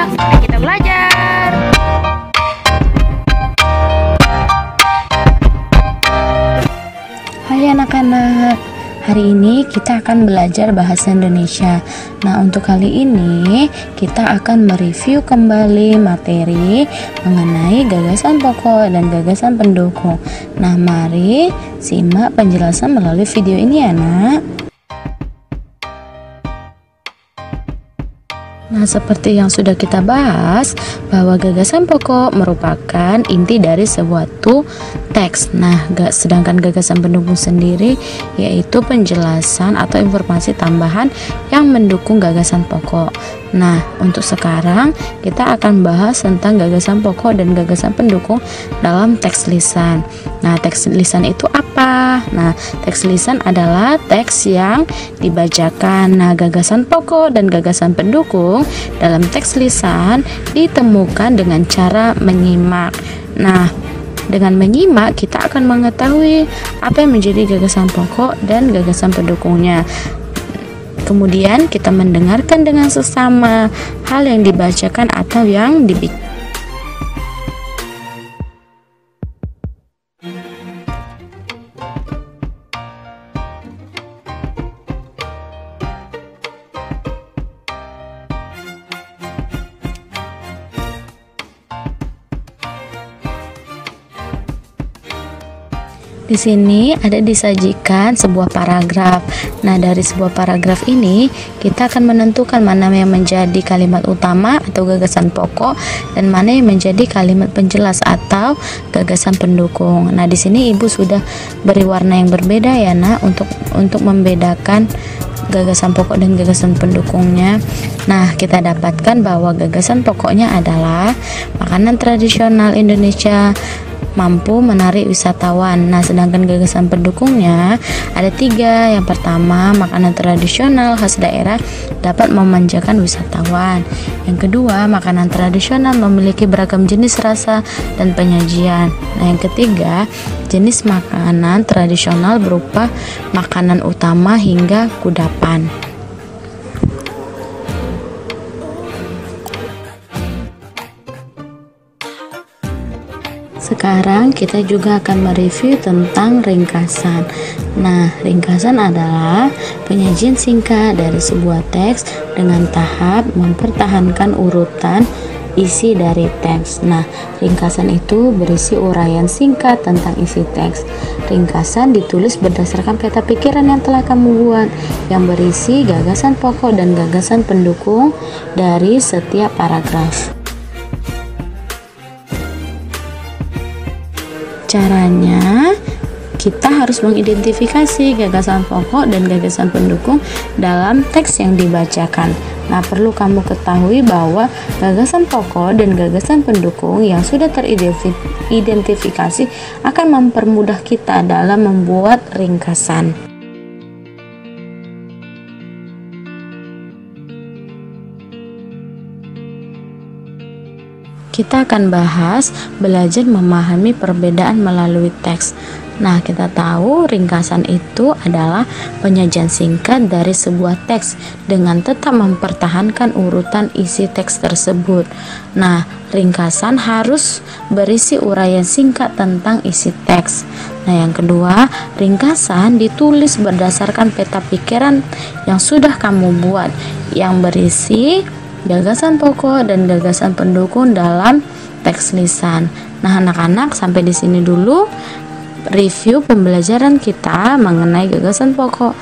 Mari kita belajar. Hai anak-anak, hari ini kita akan belajar bahasa Indonesia. Nah, untuk kali ini kita akan mereview kembali materi mengenai gagasan pokok dan gagasan pendukung. Nah, mari simak penjelasan melalui video ini ya, Nak. Nah, seperti yang sudah kita bahas, bahwa gagasan pokok merupakan inti dari sebuah teks. Nah, sedangkan gagasan pendukung sendiri yaitu penjelasan atau informasi tambahan yang mendukung gagasan pokok. Nah, untuk sekarang kita akan bahas tentang gagasan pokok dan gagasan pendukung dalam teks lisan. Nah, teks lisan itu apa? Nah, teks lisan adalah teks yang dibacakan. Nah, gagasan pokok dan gagasan pendukung dalam teks lisan ditemukan dengan cara menyimak. Nah, dengan menyimak kita akan mengetahui apa yang menjadi gagasan pokok dan gagasan pendukungnya. Kemudian kita mendengarkan dengan sesama hal yang dibacakan atau yang dibikin. Di sini ada disajikan sebuah paragraf. Nah, dari sebuah paragraf ini kita akan menentukan mana yang menjadi kalimat utama atau gagasan pokok dan mana yang menjadi kalimat penjelas atau gagasan pendukung. Nah, di sini Ibu sudah beri warna yang berbeda ya, Nak, untuk membedakan gagasan pokok dan gagasan pendukungnya. Nah, kita dapatkan bahwa gagasan pokoknya adalah makanan tradisional Indonesia mampu menarik wisatawan. Nah, sedangkan gagasan pendukungnya ada 3. Yang pertama, makanan tradisional khas daerah dapat memanjakan wisatawan. Yang kedua, makanan tradisional memiliki beragam jenis rasa dan penyajian. Nah, yang ketiga, jenis makanan tradisional berupa makanan utama hingga kudapan. Sekarang kita juga akan mereview tentang ringkasan. Nah, ringkasan adalah penyajian singkat dari sebuah teks dengan tahap mempertahankan urutan isi dari teks. Nah, ringkasan itu berisi uraian singkat tentang isi teks. Ringkasan ditulis berdasarkan peta pikiran yang telah kamu buat, yang berisi gagasan pokok dan gagasan pendukung dari setiap paragraf. Caranya, kita harus mengidentifikasi gagasan pokok dan gagasan pendukung dalam teks yang dibacakan. Nah, perlu kamu ketahui bahwa gagasan pokok dan gagasan pendukung yang sudah teridentifikasi akan mempermudah kita dalam membuat ringkasan. Kita akan bahas belajar memahami perbedaan melalui teks. Nah, kita tahu ringkasan itu adalah penyajian singkat dari sebuah teks dengan tetap mempertahankan urutan isi teks tersebut. Nah, ringkasan harus berisi uraian singkat tentang isi teks. Nah, yang kedua, ringkasan ditulis berdasarkan peta pikiran yang sudah kamu buat, yang berisi gagasan pokok dan gagasan pendukung dalam teks lisan. Nah, anak-anak, sampai di sini dulu review pembelajaran kita mengenai gagasan pokok